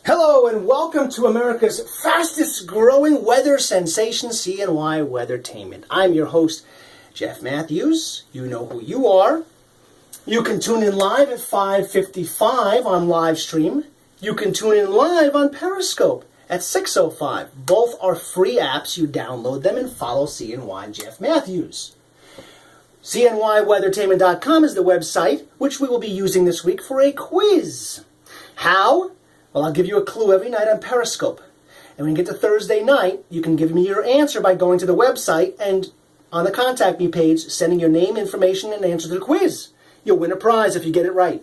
Hello and welcome to America's fastest growing weather sensation, CNY Weathertainment. I'm your host, Jeff Matthews. You know who you are. You can tune in live at 5:55 on live stream. You can tune in live on Periscope at 6:05. Both are free apps. You download them and follow CNY Jeff Matthews. CNYWeathertainment.com is the website, which we will be using this week for a quiz. How? Well, I'll give you a clue every night on Periscope. And when you get to Thursday night, you can give me your answer by going to the website and on the Contact Me page, sending your name, information, and answer to the quiz. You'll win a prize if you get it right.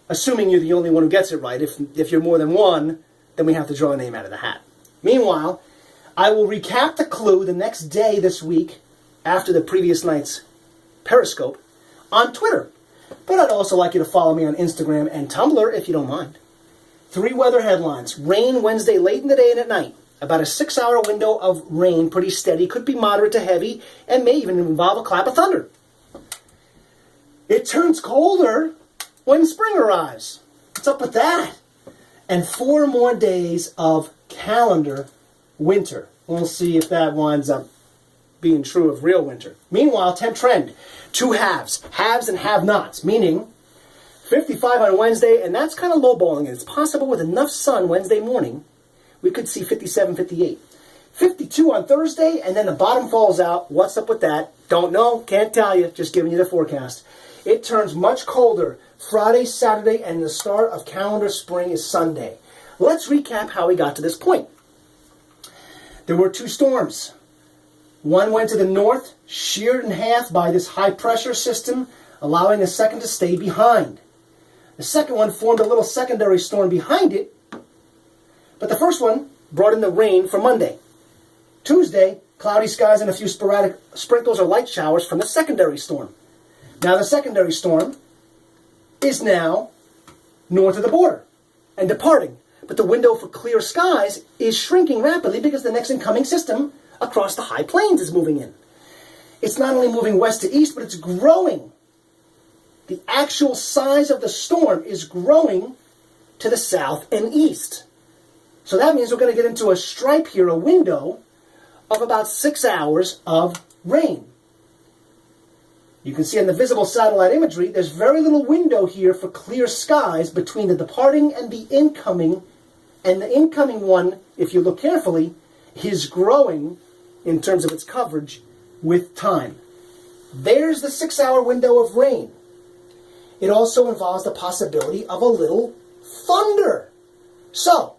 Assuming you're the only one who gets it right. If you're more than one, then we have to draw a name out of the hat. Meanwhile, I will recap the clue the next day this week after the previous night's Periscope on Twitter. But I'd also like you to follow me on Instagram and Tumblr if you don't mind. 3 weather headlines. Rain Wednesday late in the day and at night. About a 6-hour window of rain, pretty steady, could be moderate to heavy, and may even involve a clap of thunder. It turns colder when spring arrives. What's up with that? And 4 more days of calendar winter. We'll see if that winds up being true of real winter. Meanwhile, temp trend. 2 halves. Haves and have-nots, meaning 55 on Wednesday, and that's kind of lowballing it. It's possible with enough sun Wednesday morning, we could see 57, 58. 52 on Thursday, and then the bottom falls out. What's up with that? Don't know, can't tell you, just giving you the forecast. It turns much colder Friday, Saturday, and the start of calendar spring is Sunday. Let's recap how we got to this point. There were 2 storms. One went to the north, sheared in half by this high-pressure system, allowing the second to stay behind. The second one formed a little secondary storm behind it, but the first one brought in the rain for Monday. Tuesday, cloudy skies and a few sporadic sprinkles or light showers from the secondary storm. Now the secondary storm is now north of the border and departing, but the window for clear skies is shrinking rapidly because the next incoming system across the high plains is moving in. It's not only moving west to east, but it's growing. The actual size of the storm is growing to the south and east. So that means we're going to get into a stripe here, a window of about 6 hours of rain. You can see on the visible satellite imagery, there's very little window here for clear skies between the departing and the incoming. And the incoming one, if you look carefully, is growing in terms of its coverage with time. There's the 6-hour window of rain. It also involves the possibility of a little thunder. So,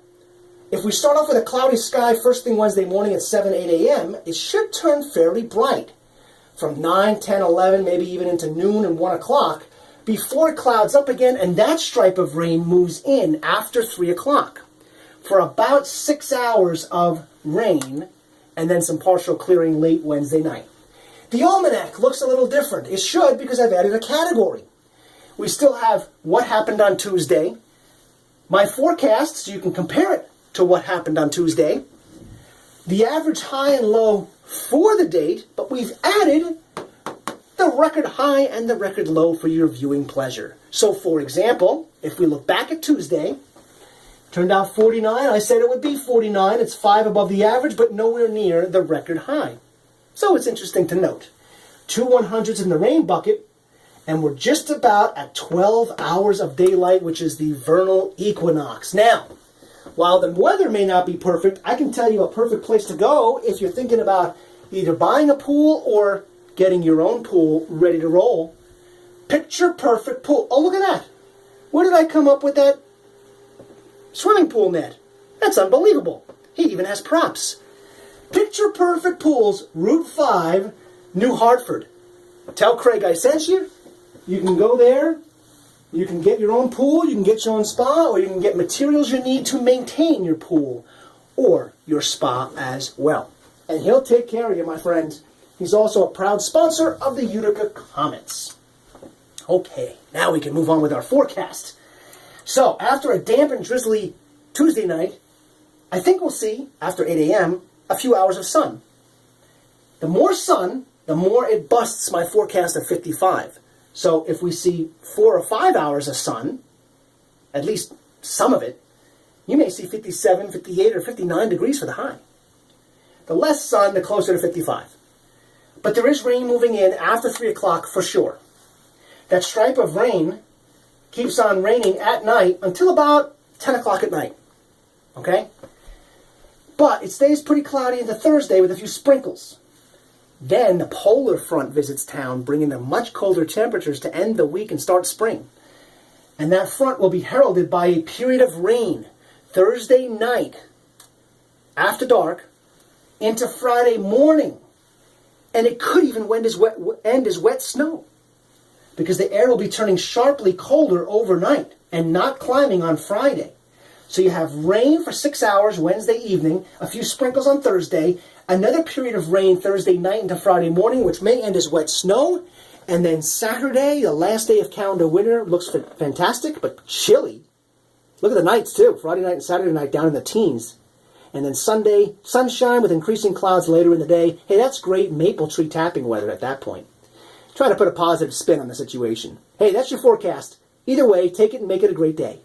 if we start off with a cloudy sky first thing Wednesday morning at 7, 8 a.m., it should turn fairly bright from 9, 10, 11, maybe even into noon and 1 o'clock before it clouds up again, and that stripe of rain moves in after 3 o'clock for about 6 hours of rain and then some partial clearing late Wednesday night. The almanac looks a little different. It should, because I've added a category. We still have what happened on Tuesday, my forecast, so you can compare it to what happened on Tuesday, the average high and low for the date, but we've added the record high and the record low for your viewing pleasure. So, for example, if we look back at Tuesday, turned out 49. I said it would be 49. It's 5 above the average, but nowhere near the record high. So it's interesting to note. 2 100s in the rain bucket, and we're just about at 12 hours of daylight, which is the vernal equinox. Now, while the weather may not be perfect, I can tell you a perfect place to go if you're thinking about either buying a pool or getting your own pool ready to roll. Picture perfect pool. Oh, look at that. Where did I come up with that swimming pool net? That's unbelievable. He even has props. Picture perfect pools, Route 5, New Hartford. Tell Craig I sent you. You can go there, you can get your own pool, you can get your own spa, or you can get materials you need to maintain your pool or your spa as well. And he'll take care of you, my friends. He's also a proud sponsor of the Utica Comets. Okay, now we can move on with our forecast. So, after a damp and drizzly Tuesday night, I think we'll see, after 8 a.m., a few hours of sun. The more sun, the more it busts my forecast of 55. So if we see 4 or 5 hours of sun, at least some of it, You may see 57, 58, or 59 degrees for the high. The less sun, the closer to 55. But there is rain moving in after 3 o'clock for sure. That stripe of rain keeps on raining at night until about 10 o'clock at night. Okay? But it stays pretty cloudy into Thursday with a few sprinkles. Then the polar front visits town, bringing the much colder temperatures to end the week and start spring. And that front will be heralded by a period of rain Thursday night after dark into Friday morning. And it could even end as wet snow, because the air will be turning sharply colder overnight and not climbing on Friday. So you have rain for 6 hours Wednesday evening, a few sprinkles on Thursday, another period of rain Thursday night into Friday morning, which may end as wet snow, and then Saturday, the last day of calendar winter, looks fantastic, but chilly. Look at the nights, too. Friday night and Saturday night down in the teens. And then Sunday, sunshine with increasing clouds later in the day. Hey, that's great maple tree tapping weather at that point. Try to put a positive spin on the situation. Hey, that's your forecast. Either way, take it and make it a great day.